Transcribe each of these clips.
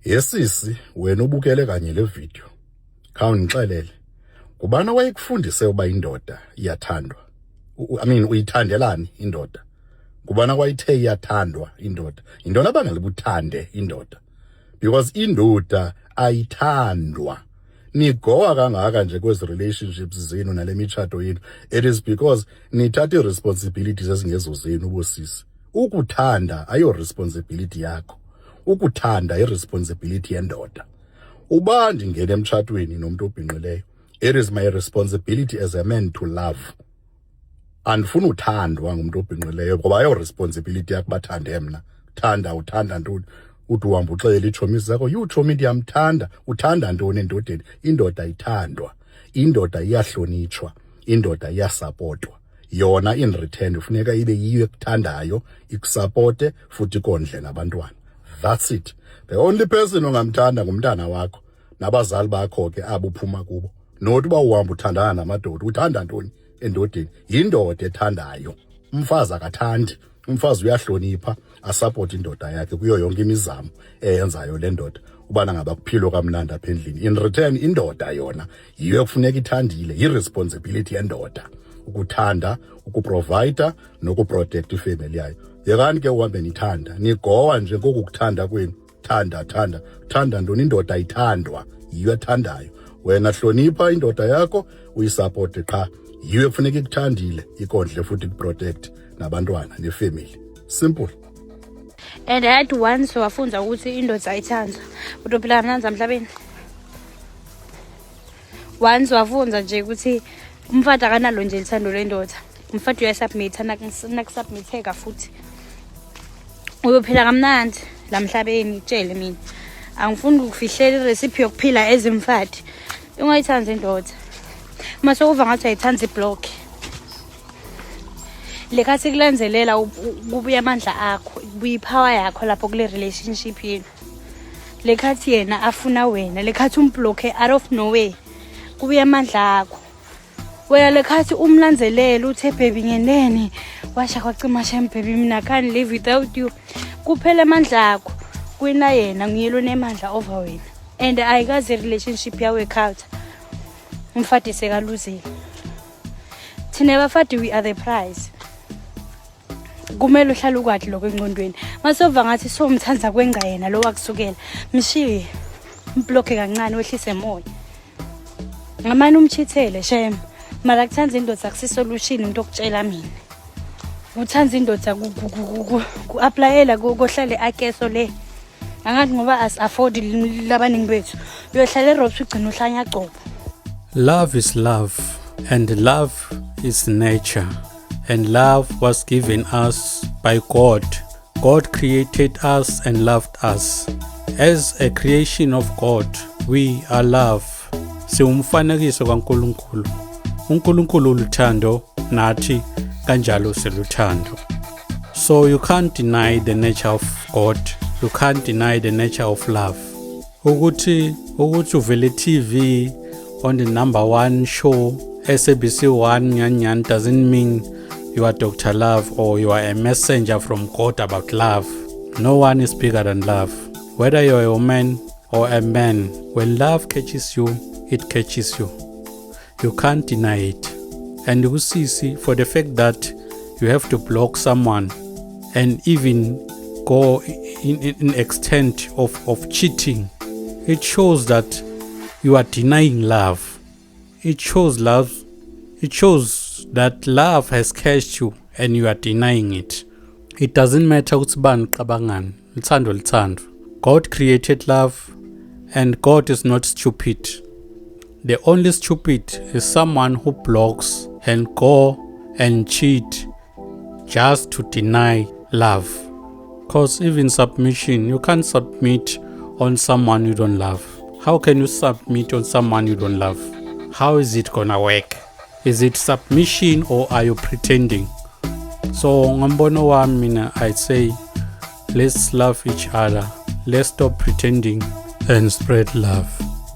Yesisi wena ubukele kanye le video. Khawungixelele. Kubana wayekufundise uba indoda iyathandwa. Uyithandelani indoda? Kubana kwayithe iyathandwa indoda. Intona bangalibuthande indoda. Because indoda ayithandwa. Nigoa kangaka nje kwezi relationships zenu nale mitshato yenu. It is because nithatha responsibilities ezingezo zenu bosisi. Ukuthanda ayo responsibility yakho. Ukuthanda irresponsibility yendoda. Uba ndingena emtshatweni nomuntu obhinqileyo, it is my responsibility as a man to love. Andifuna uthandwa ngumuntu obhinqileyo ngoba ayo responsibility yakho bathande mna. Uthanda ntoni? Uthi uhamba uxelela iitshomi zakho, tshomi ndiyamthanda. Uthanda ntoni endodeni? Indoda ithandwa. Indoda iyahlonitshwa. Indoda iyasapotwa. Yona in return ufuneka ibe yiyo ekuthandayo, ikusapote futhi ikondle nabantwana. That's it. The only person ongamthanda ngumntana wakho nabazali bakho ke abo uphuma kubo. Nothi ba uhamba uthandana namadoda, uthanda ntoni endodeni? Yindoda ethandayo. Umfazi akathandi. Umfazi uyahlonipha, asupport indoda yakhe kuyo yonke imizamo eyenzayo le ndoda ubana ngaba kuphilo kamnandi apha endlini. In return indoda yona yiyo ekufuneka ithandile, irresponsibility yendoda ukuthanda, ukuprovide nokuprotect ifamily yayo. Yekani ke uhambe nithanda, nigowa nje ngokukuthanda kwenu. Thanda ntoni? Indoda ayithandwa, yiyo ethandayo. Wena hlonipha indoda yakho, uyisupport qha. Yiyo ekufuneka ikuthandile, ikondle futhi ikuprotect nabantwana nefamily. Simple. And I had once wafunza ukuthi indoda ayithandwa. Utophila mnanza emhlabeni. Once wafunza nje ukuthi umfati akanalo nje lithando lendoda. Umfati uyasubmit nakusubmitheka futhi. Uyophila kamnandi la mhlabeni utshele mina. Angifuni ukufihlela irecipe yokuphila ezimfati. Ungayithanda indoda. Mase uva ngathi ayithanda iblock. Lekathi kulenzelela kubuya amandla akho, kubuya ipower yakho lapho kule relationship yenu. Lekathi yena afuna wena, lekathi umblock out of nowhere. Kubuya amandla akho. Wena lekathi umlanzelela uthe baby ngenene washa kwacima shem baby mina can't live without you. Kuphela amandla akho. Kwina yena nguyelo nemandla over wena. And ayikaze relationship ya work out. Umfati sekaluzile. Thina bafati we are the prize. Kumele uhlale ukwathi lokho engqondweni. Masova ngathi somthanza kwenga yena lo wakusukela. Mshiye. Umblock kancane wehlise emoya. Ngamani umchithele shem. Mara kuthanza indoda akusisolution into okutshela mina. Uthanza indoda ku-applyela kohlale akeso le. Angathi ngoba as afford labaningi bethu. Uyohlala eRobes ugcina uhlanya cobo. Love is love, and love is nature, and love was given us by God. God created us and loved us. As a creation of God, we are love. Siumfanekiso kaNkulunkulu. uNkulunkulu uluthando, nathi kanjalo siluthando. So you can't deny the nature of God. You can't deny the nature of love. Ukuthi uvele TV on the #1 show, SABC1 Nyan doesn't mean you are Dr. Love or you are a messenger from God about love. No one is bigger than love. Whether you're a woman or a man, when love catches you, it catches you. You can't deny it. And you see, for the fact that you have to block someone and even go in extent of cheating, it shows that you are denying love. It shows that love has catched you and you are denying it. It doesn't matter ukuthi bani qabangani, lithando. God created love and God is not stupid. The only stupid is someone who blocks and go and cheat just to deny love. Because even submission, you can't submit on someone you don't love. How can you submit on someone you don't love? How is it gonna work? Is it submission or are you pretending? So ngambono wami mina, I'd say let's love each other. Let's stop pretending and spread love.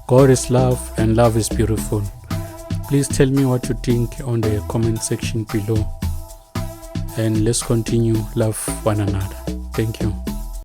God is love and love is beautiful. Please tell me what you think on the comment section below. And let's continue love one another. Thank you.